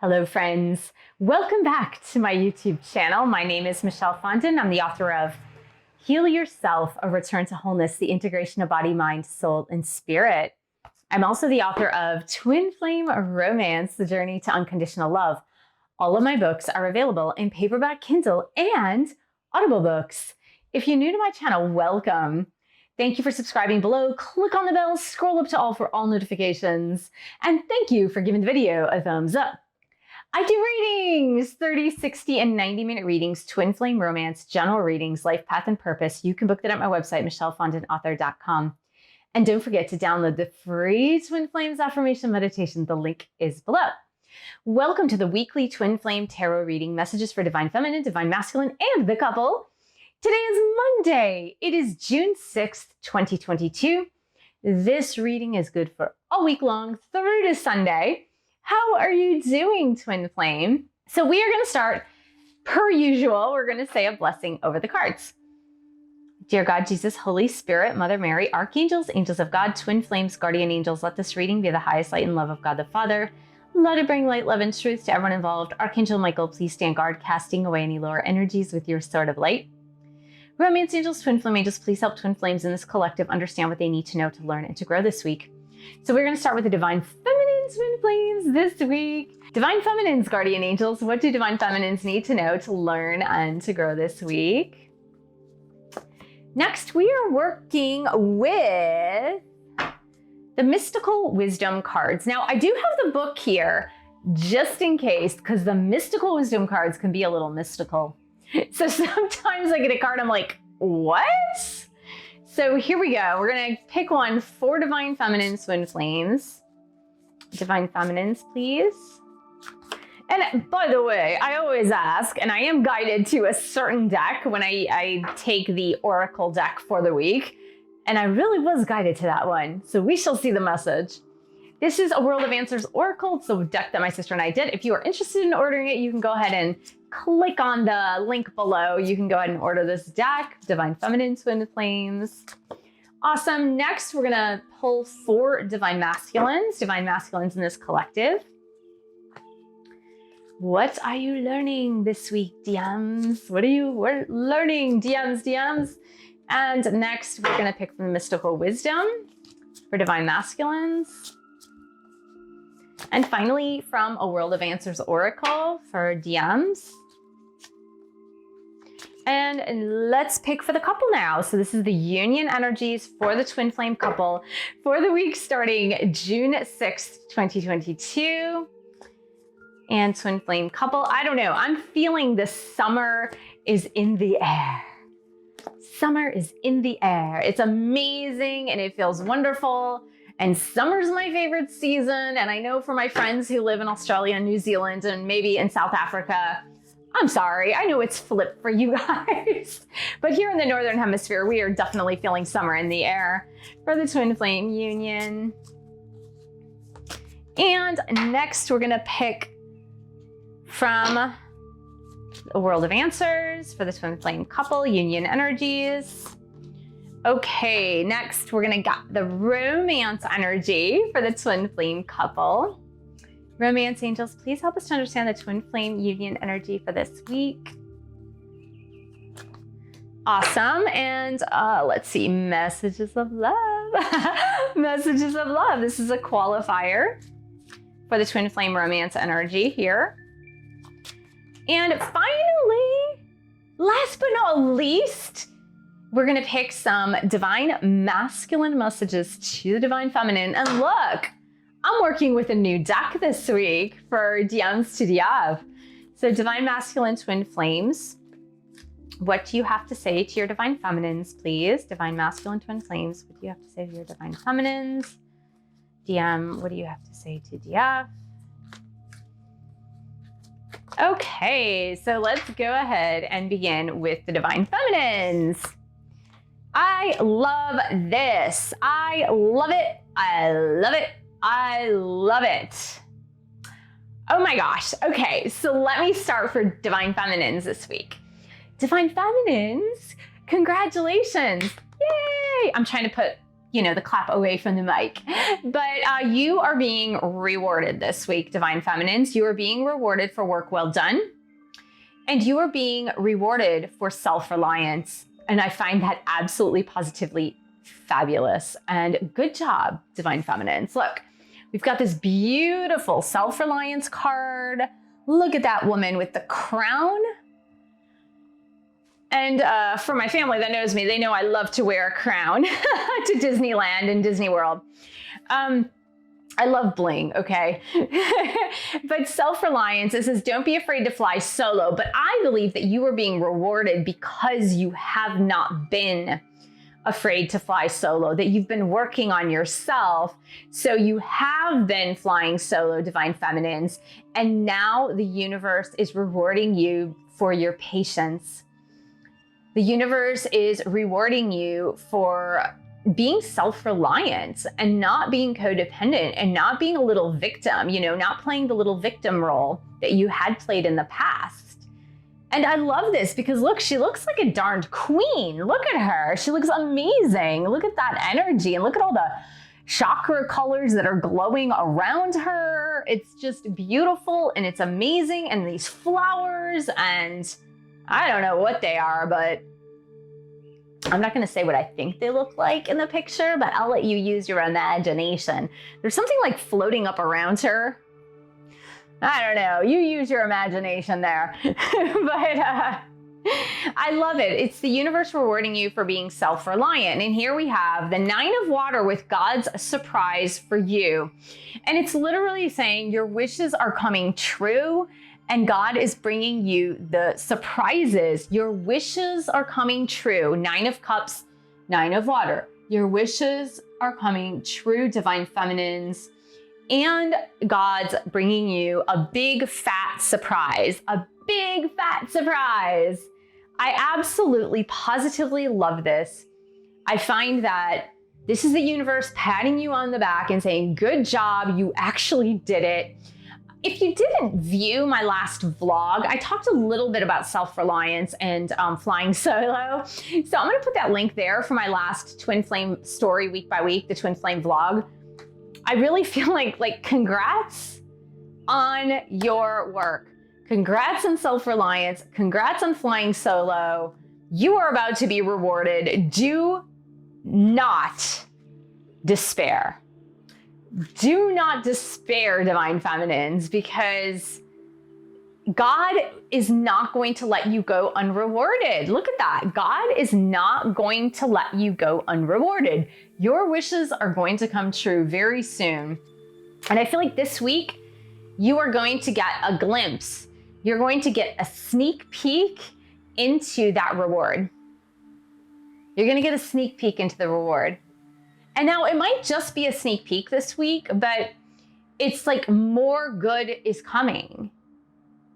Hello friends, welcome back to my YouTube channel. My name is Michelle Fondin. I'm the author of Heal Yourself, A Return to Wholeness, the Integration of Body, Mind, Soul, and Spirit. I'm also the author of Twin Flame Romance, The Journey to Unconditional Love. All of my books are available in paperback, Kindle, and Audible books. If you're new to my channel, welcome. Thank you for subscribing below. Click on the bell, scroll up to all for all notifications. And thank you for giving the video a thumbs up. I do readings, 30, 60, and 90-minute readings, twin flame romance, general readings, life path and purpose. You can book that at my website, michellefondinauthor.com. And don't forget to download the free Twin Flames affirmation meditation. The link is below. Welcome to the weekly Twin Flame Tarot reading, messages for Divine Feminine, Divine Masculine, and the couple. Today is Monday. It is June 6th, 2022. This reading is good for all week long through to Sunday. How are you doing, Twin Flame? So we are going to start, per usual, we're going to say a blessing over the cards. Dear God, Jesus, Holy Spirit, Mother Mary, Archangels, Angels of God, Twin Flames, Guardian Angels, let this reading be the highest light and love of God the Father. Let it bring light, love, and truth to everyone involved. Archangel Michael, please stand guard, casting away any lower energies with your sword of light. Romance Angels, Twin Flame Angels, please help Twin Flames in this collective understand what they need to know to learn and to grow this week. So we're going to start with the Divine Feminine Twin Flames this week. Divine Feminines, Guardian Angels, what do Divine Feminines need to know to learn and to grow this week? Next, we are working with the Mystical Wisdom cards. Now, I do have the book here just in case, because the Mystical Wisdom cards can be a little mystical. So sometimes I get a card, I'm like, what? So here we go. We're going to pick one for Divine Feminine Twin Flames. Divine Feminines, please. And by the way, I always ask, and I am guided to a certain deck when I take the Oracle deck for the week. And I really was guided to that one. So we shall see the message. This is a World of Answers Oracle. It's a deck that my sister and I did. If you are interested in ordering it, you can go ahead and click on the link below. You can go ahead and order this deck, Divine Feminine Twin Flames. Awesome. Next, we're going to pull 4 Divine Masculines in this collective. What are you learning this week, DMs? What are you learning, DMs? And next, we're going to pick from Mystical Wisdom for Divine Masculines. And finally, from a World of Answers Oracle for DMs. And let's pick for the couple now. So this is the union energies for the Twin Flame couple for the week starting June 6th, 2022. And Twin Flame couple, I don't know. I'm feeling the summer is in the air. Summer is in the air. It's amazing and it feels wonderful. And summer's my favorite season. And I know for my friends who live in Australia and New Zealand and maybe in South Africa, I'm sorry, I know it's flipped for you guys. But here in the Northern Hemisphere, we are definitely feeling summer in the air for the Twin Flame union. And next we're gonna pick from the World of Answers for the Twin Flame couple, union energies. Okay, next we're gonna get the romance energy for the Twin Flame couple. Romance Angels, please help us to understand the Twin Flame union energy for this week. Awesome, and let's see, messages of love. Messages of love, this is a qualifier for the Twin Flame romance energy here. And finally, last but not least, we're gonna pick some Divine Masculine messages to the Divine Feminine. And look, I'm working with a new deck this week for DMs to DF. So Divine Masculine Twin Flames, what do you have to say to your Divine Feminines, please? Divine Masculine Twin Flames, what do you have to say to your Divine Feminines? DM, what do you have to say to DF? Okay, so let's go ahead and begin with the Divine Feminines. I love this. I love it. I love it. I love it. Oh my gosh. Okay, so let me start for Divine Feminines this week. Divine Feminines, congratulations. Yay! I'm trying to put, the clap away from the mic. But you are being rewarded this week, Divine Feminines. You are being rewarded for work well done. And you are being rewarded for self-reliance. And I find that absolutely positively fabulous. And good job, Divine Feminines. Look, we've got this beautiful self-reliance card. Look at that woman with the crown. And for my family that knows me, they know I love to wear a crown to Disneyland and Disney World. I love bling, okay? But self-reliance, it says, don't be afraid to fly solo. But I believe that you are being rewarded because you have not been afraid to fly solo, that you've been working on yourself. So you have been flying solo, Divine Feminines. And now the universe is rewarding you for your patience. The universe is rewarding you for being self-reliant and not being codependent and not being a little victim, not playing the little victim role that you had played in the past. And I love this because look, she looks like a darned queen. Look at her. She looks amazing. Look at that energy and look at all the chakra colors that are glowing around her. It's just beautiful and it's amazing. And these flowers, and I don't know what they are, but I'm not going to say what I think they look like in the picture, but I'll let you use your imagination. There's something like floating up around her. I don't know. You use your imagination there. But I love it. It's the universe rewarding you for being self-reliant. And here we have the 9 of water with God's surprise for you. And it's literally saying your wishes are coming true. And God is bringing you the surprises. Your wishes are coming true. 9 of cups, 9 of water. Your wishes are coming true, Divine Feminines. And God's bringing you a big fat surprise. A big fat surprise. I absolutely, positively love this. I find that this is the universe patting you on the back and saying, good job, you actually did it. If you didn't view my last vlog, I talked a little bit about self-reliance and flying solo. So I'm going to put that link there for my last Twin Flame story week by week, the Twin Flame vlog. I really feel like congrats on your work. Congrats on self-reliance. Congrats on flying solo. You are about to be rewarded. Do not despair. Do not despair, Divine Feminines, because God is not going to let you go unrewarded. Look at that. God is not going to let you go unrewarded. Your wishes are going to come true very soon. And I feel like this week, you are going to get a glimpse. You're going to get a sneak peek into that reward. You're going to get a sneak peek into the reward. And now it might just be a sneak peek this week, but it's like more good is coming.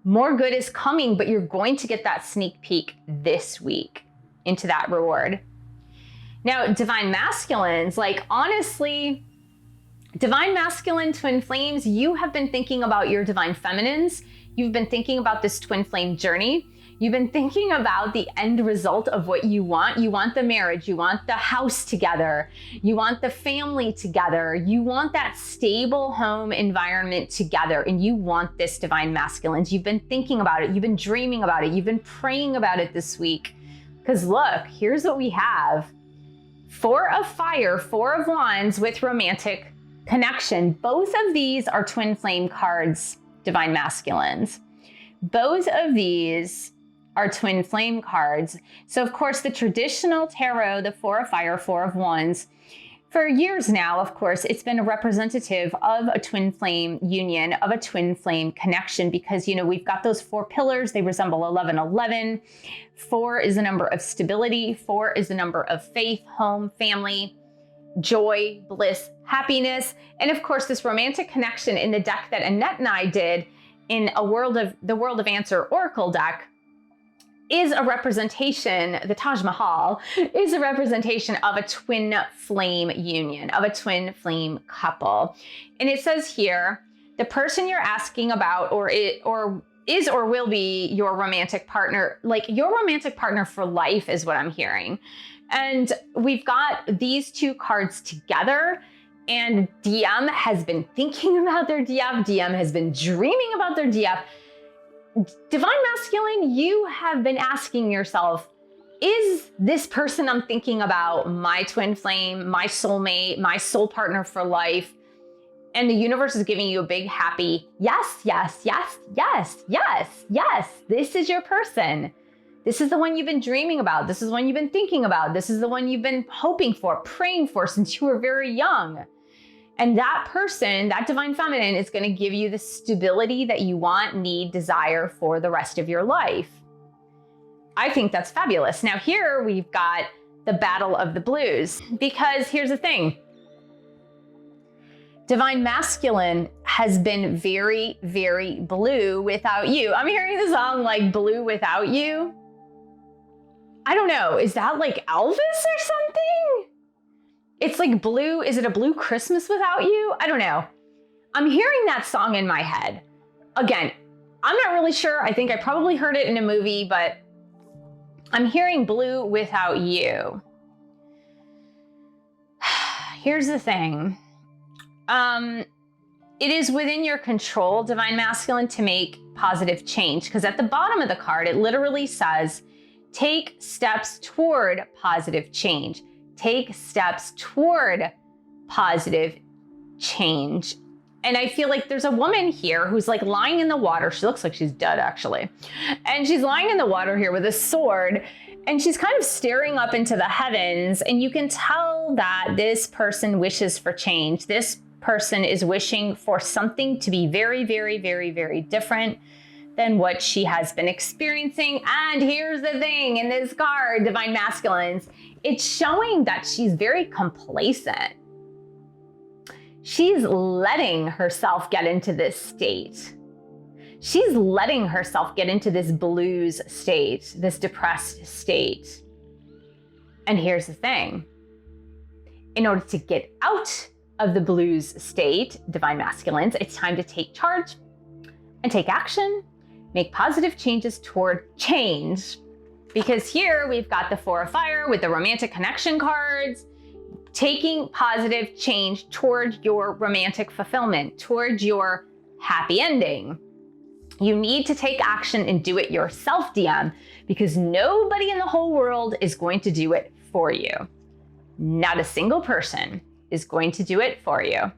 More good is coming, but you're going to get that sneak peek this week into that reward. Now, Divine Masculines, honestly, Divine Masculine Twin Flames, you have been thinking about your Divine Feminines. You've been thinking about this Twin Flame journey. You've been thinking about the end result of what you want. You want the marriage, you want the house together, you want the family together, you want that stable home environment together, and you want this, Divine Masculines. You've been thinking about it, you've been dreaming about it, you've been praying about it this week. Because look, here's what we have. 4 of fire, 4 of wands with romantic connection. Both of these are Twin Flame cards, Divine Masculines. Both of these are Twin Flame cards. So of course, the traditional tarot, the 4 of fire, 4 of wands, for years now, of course, it's been a representative of a twin flame union, of a twin flame connection, because, we've got those 4 pillars. They resemble 1111. 4 is the number of stability. 4 is the number of faith, home, family, joy, bliss, happiness. And of course, this romantic connection in the deck that Annette and I did in the World of Answer Oracle deck is a representation, the Taj Mahal is a representation of a twin flame union, of a twin flame couple. And it says here, the person you're asking about is or will be your romantic partner, your romantic partner for life is what I'm hearing. And we've got these two cards together, and DM has been thinking about their DF. DM has been dreaming about their DF. Divine Masculine, you have been asking yourself, is this person I'm thinking about my twin flame, my soulmate, my soul partner for life? And the universe is giving you a big happy yes, yes, yes, yes, yes, yes. This is your person. This is the one you've been dreaming about. This is the one you've been thinking about. This is the one you've been hoping for, praying for since you were very young. And that person, that divine feminine, is going to give you the stability that you want, need, desire for the rest of your life. I think that's fabulous. Now here we've got the battle of the blues, because here's the thing. Divine Masculine has been very, very blue without you. I'm hearing the song like Blue Without You. I don't know. Is that like Elvis or something? It's like blue. Is it a blue Christmas without you? I don't know. I'm hearing that song in my head. Again, I'm not really sure. I think I probably heard it in a movie, but I'm hearing Blue Without You. Here's the thing. It is within your control, Divine Masculine, to make positive change, because at the bottom of the card, it literally says, take steps toward positive change. Take steps toward positive change. And I feel like there's a woman here who's like lying in the water. She looks like she's dead, actually. And she's lying in the water here with a sword, and she's kind of staring up into the heavens. And you can tell that this person wishes for change. This person is wishing for something to be very, very, very, very different than what she has been experiencing. And here's the thing, in this card, Divine Masculines, it's showing that she's very complacent. She's letting herself get into this state. She's letting herself get into this blues state, this depressed state. And here's the thing. In order to get out of the blues state, Divine Masculines, it's time to take charge and take action, make positive changes toward change. Because here we've got the Four of Fire with the romantic connection cards, taking positive change toward your romantic fulfillment, toward your happy ending. You need to take action and do it yourself, DM, because nobody in the whole world is going to do it for you. Not a single person is going to do it for you.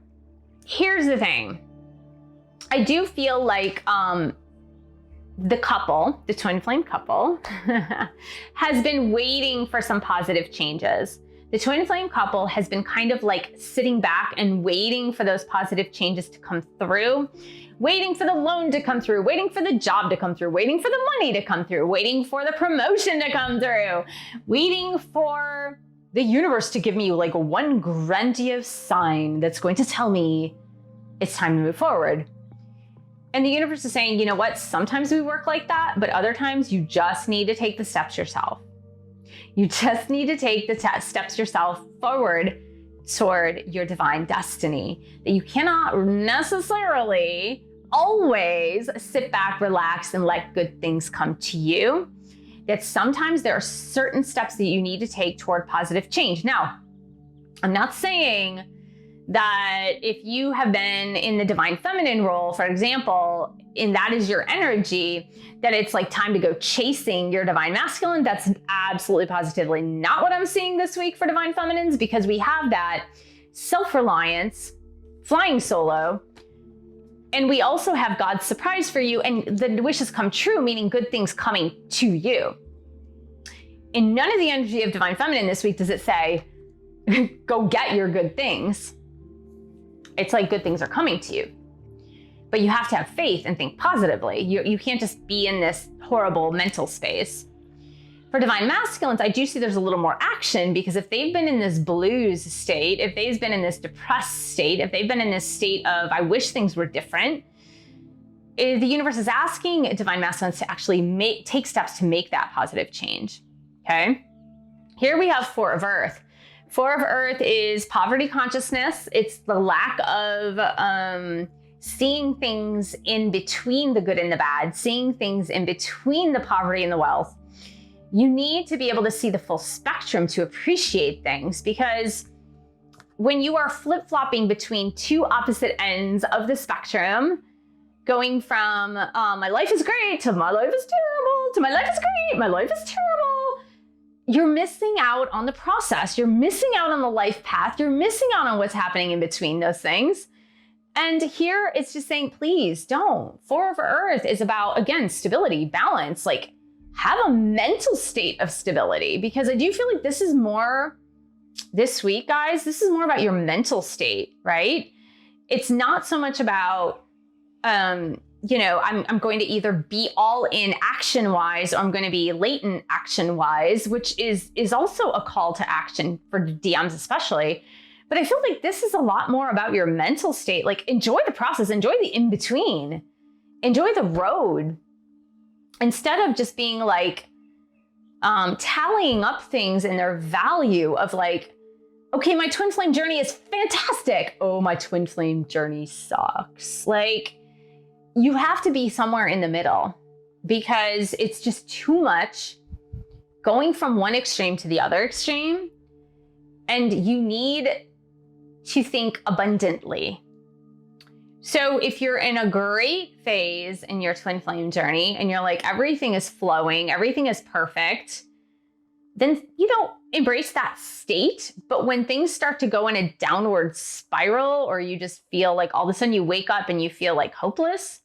Here's the thing. I do feel like the couple, the twin flame couple, has been waiting for some positive changes. The twin flame couple has been kind of like sitting back and waiting for those positive changes to come through, waiting for the loan to come through, waiting for the job to come through, waiting for the money to come through, waiting for the promotion to come through, waiting for the universe to give me like one grandiose sign that's going to tell me it's time to move forward. And the universe is saying, you know what? Sometimes we work like that, but other times you just need to take the steps yourself. You just need to take the steps yourself forward toward your divine destiny. That you cannot necessarily always sit back, relax, and let good things come to you. That sometimes there are certain steps that you need to take toward positive change. Now, I'm not saying that if you have been in the divine feminine role, for example, and that is your energy, that it's like time to go chasing your divine masculine. That's absolutely positively not what I'm seeing this week for divine feminines, because we have that self-reliance, flying solo, and we also have God's surprise for you, and the wishes come true, meaning good things coming to you. In none of the energy of divine feminine this week does it say, go get your good things. It's like good things are coming to you. But you have to have faith and think positively. You can't just be in this horrible mental space. For divine masculines, I do see there's a little more action, because if they've been in this blues state, if they've been in this depressed state, if they've been in this state of, I wish things were different, the universe is asking divine masculines to actually take steps to make that positive change, okay? Here we have Four of Earth. Four of Earth is poverty consciousness. It's the lack of seeing things in between the good and the bad, seeing things in between the poverty and the wealth. You need to be able to see the full spectrum to appreciate things, because when you are flip-flopping between two opposite ends of the spectrum, going from my life is great to my life is terrible to my life is great, my life is terrible, you're missing out on the process. You're missing out on the life path. You're missing out on what's happening in between those things. And here it's just saying, please don't. 4 of Earth is about, again, stability, balance, like have a mental state of stability, because I do feel like this is more this week, guys, this is more about your mental state, right? It's not so much about, I'm going to either be all in action wise, or I'm going to be latent action wise, which is also a call to action for DMs especially. But I feel like this is a lot more about your mental state. Like, enjoy the process, enjoy the in-between, enjoy the road, instead of just being like, tallying up things in their value of like, okay, my twin flame journey is fantastic. Oh, my twin flame journey sucks. Like, you have to be somewhere in the middle, because it's just too much going from one extreme to the other extreme. And you need to think abundantly. So if you're in a great phase in your twin flame journey and you're like, everything is flowing, everything is perfect, then, embrace that state. But when things start to go in a downward spiral, or you just feel like all of a sudden you wake up and you feel like hopeless,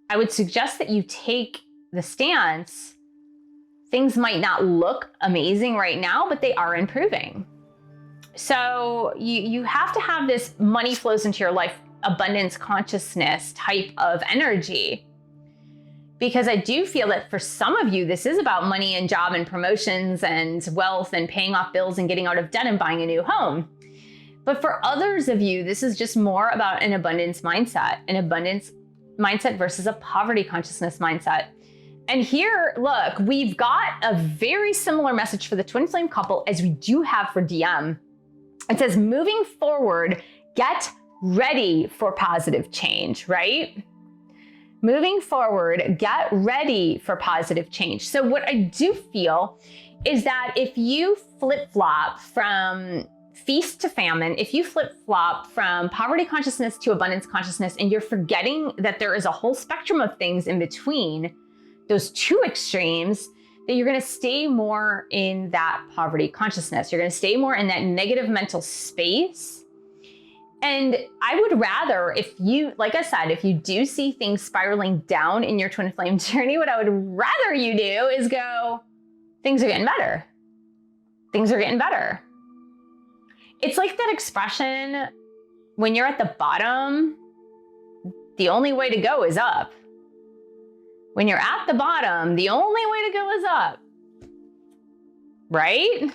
I would suggest that you take the stance. Things might not look amazing right now, but they are improving. So you have to have this money flows into your life, abundance consciousness type of energy. Because I do feel that for some of you, this is about money and job and promotions and wealth and paying off bills and getting out of debt and buying a new home. But for others of you, this is just more about an abundance mindset versus a poverty consciousness mindset. And here, look, we've got a very similar message for the twin flame couple as we do have for DM. It says, moving forward, get ready for positive change, right? Moving forward, get ready for positive change. So what I do feel is that if you flip-flop from feast to famine, if you flip-flop from poverty consciousness to abundance consciousness, and you're forgetting that there is a whole spectrum of things in between those two extremes, that you're going to stay more in that poverty consciousness. You're going to stay more in that negative mental space. And I would rather, if you, like I said, if you do see things spiraling down in your twin flame journey, what I would rather you do is go, things are getting better. Things are getting better. It's like that expression, when you're at the bottom, the only way to go is up. When you're at the bottom, the only way to go is up. Right?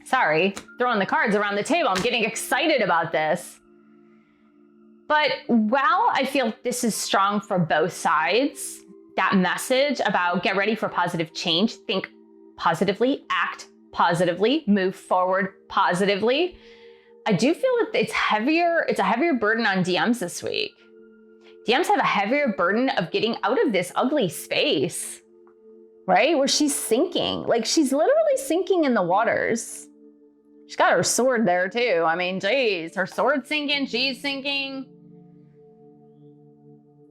Sorry, throwing the cards around the table. I'm getting excited about this. But while I feel this is strong for both sides, that message about get ready for positive change, think positively, act positively, move forward positively, I do feel that it's a heavier burden on DMs this week. DMs have a heavier burden of getting out of this ugly space, right? Where she's sinking, like she's literally sinking in the waters. She's got her sword there too. I mean, geez, her sword's sinking, she's sinking.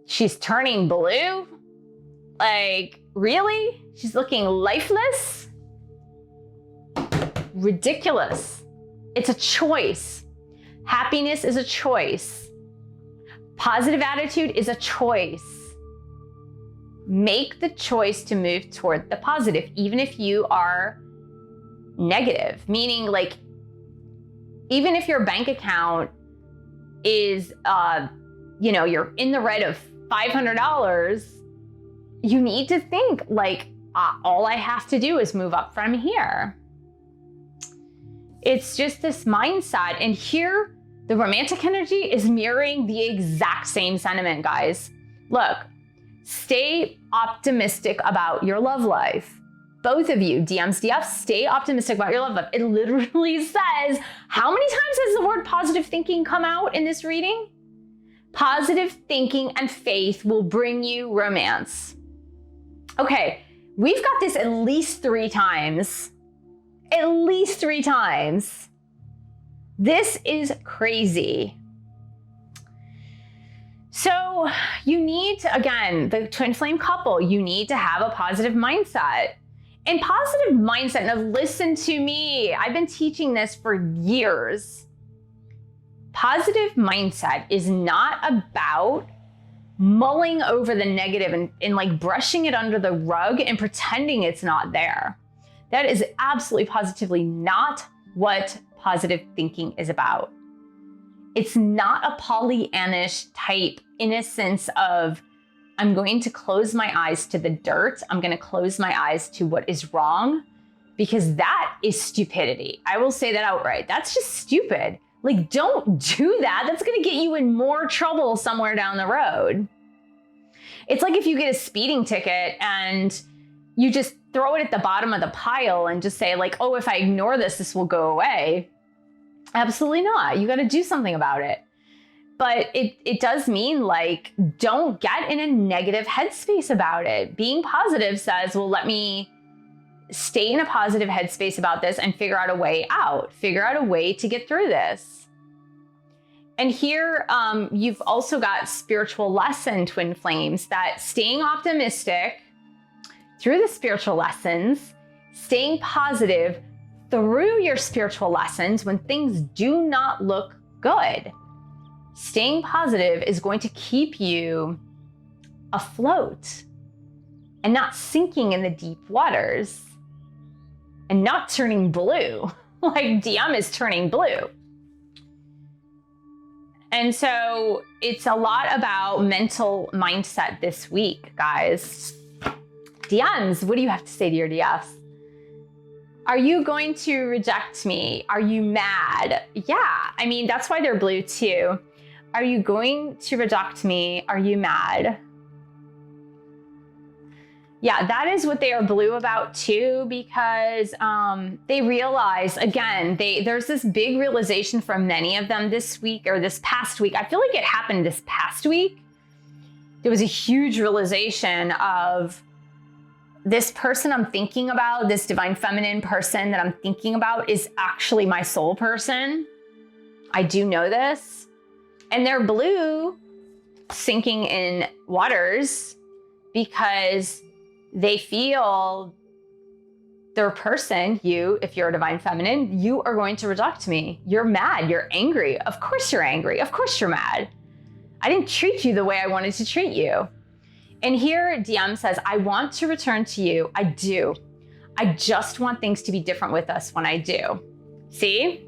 She's turning blue. Like, really? She's looking lifeless? Ridiculous. It's a choice. Happiness is a choice. Positive attitude is a choice. Make the choice to move toward the positive, even if you are negative, meaning like, even if your bank account is, you're in the red of $500, you need to think like, all I have to do is move up from here. It's just this mindset. And here, the romantic energy is mirroring the exact same sentiment, guys. Look, stay optimistic about your love life. Both of you, DMs, DFs, stay optimistic about your love life. It literally says, how many times has the word positive thinking come out in this reading? Positive thinking and faith will bring you romance. Okay, We've got this at least 3 times. At least 3 times. This is crazy. So you need to, again, the twin flame couple, you need to have a positive mindset. And positive mindset, now listen to me, I've been teaching this for years. Positive mindset is not about mulling over the negative and like brushing it under the rug and pretending it's not there. That is absolutely positively not what positive thinking is about. It's not a Pollyannish type innocence of, I'm going to close my eyes to the dirt. I'm going to close my eyes to what is wrong, because that is stupidity. I will say that outright. That's just stupid. Like, don't do that. That's going to get you in more trouble somewhere down the road. It's like if you get a speeding ticket and you just throw it at the bottom of the pile and just say like, oh, if I ignore this, this will go away. Absolutely not. You got to do something about it. But it does mean like, don't get in a negative headspace about it. Being positive says, well, let me stay in a positive headspace about this and figure out a way out, figure out a way to get through this. And here you've also got spiritual lesson, twin flames, that staying optimistic through the spiritual lessons, staying positive through your spiritual lessons when things do not look good. Staying positive is going to keep you afloat and not sinking in the deep waters and not turning blue like DM is turning blue. And so it's a lot about mental mindset this week, guys. DMs, what do you have to say to your DFs? Are you going to reject me? Are you mad? Yeah, I mean, that's why they're blue too. Are you going to reject me? Are you mad? Yeah, that is what they are blue about too, because they realize, again, there's this big realization from many of them this week or this past week. I feel like it happened this past week. There was a huge realization of this person I'm thinking about, this divine feminine person that I'm thinking about is actually my soul person. I do know this. And they're blue, sinking in waters, because they feel their person, you, if you're a divine feminine, you are going to reject me. You're mad, you're angry. Of course you're angry, of course you're mad. I didn't treat you the way I wanted to treat you. And here DM says, I want to return to you. I do. I just want things to be different with us when I do. See?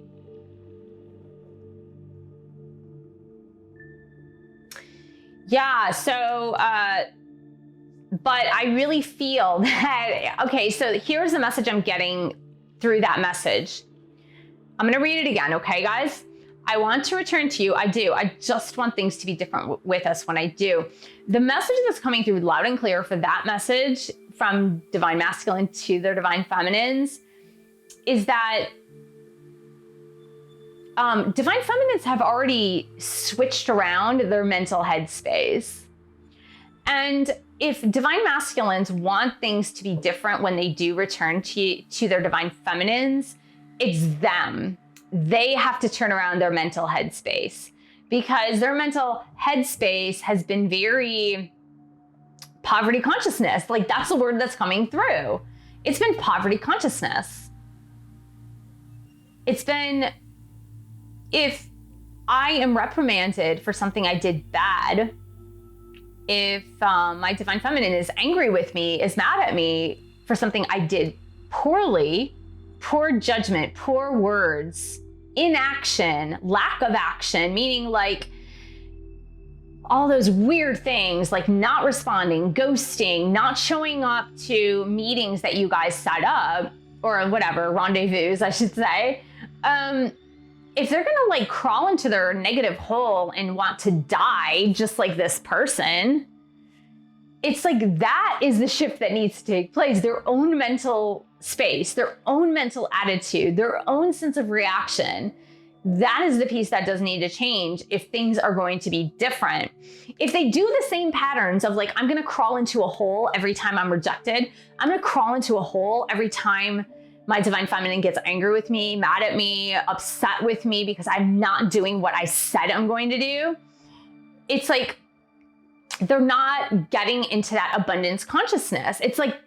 Yeah, so, but I really feel that, okay, so here's the message I'm getting through that message. I'm going to read it again, okay, guys? I want to return to you. I do. I just want things to be different with us when I do. The message that's coming through loud and clear for that message from divine masculine to their divine feminines is that divine feminines have already switched around their mental headspace. And if divine masculines want things to be different when they do return to their divine feminines, it's them. They have to turn around their mental headspace, because their mental headspace has been very poverty consciousness. Like, that's the word that's coming through. It's been poverty consciousness. It's been, if I am reprimanded for something I did bad, if my divine feminine is angry with me, is mad at me for something I did poorly, poor judgment, poor words, inaction, lack of action, meaning like all those weird things like not responding, ghosting, not showing up to meetings that you guys set up, or whatever, rendezvous, I should say. If they're gonna like crawl into their negative hole and want to die just like this person, it's like that is the shift that needs to take place. Their own mental space, their own mental attitude, their own sense of reaction That is the piece that does need to change if things are going to be different. If they do the same patterns of like, I'm gonna crawl into a hole every time I'm rejected, I'm gonna crawl into a hole every time my divine feminine gets angry with me, mad at me, upset with me because I'm not doing what I said I'm going to do, it's like they're not getting into that abundance consciousness. It's like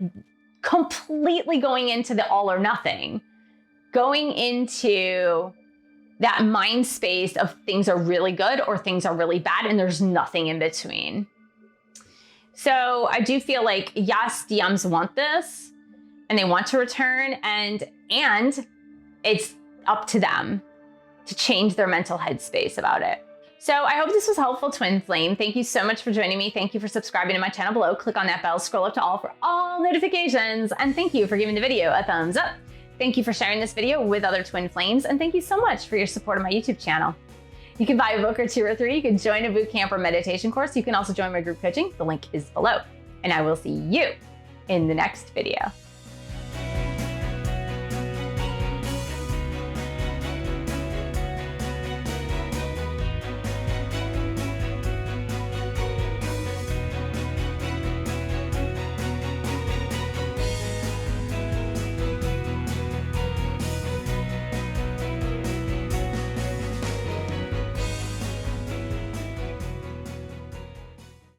completely going into the all or nothing, going into that mind space of things are really good or things are really bad and there's nothing in between. So I do feel like, yes, DMs want this and they want to return, and it's up to them to change their mental headspace about it. So I hope this was helpful, Twin Flame. Thank you so much for joining me. Thank you for subscribing to my channel below. Click on that bell, scroll up to all for all notifications, and thank you for giving the video a thumbs up. Thank you for sharing this video with other Twin Flames, and thank you so much for your support of my YouTube channel. You can buy a book or 2 or 3, you can join a boot camp or meditation course, you can also join my group coaching, the link is below. And I will see you in the next video.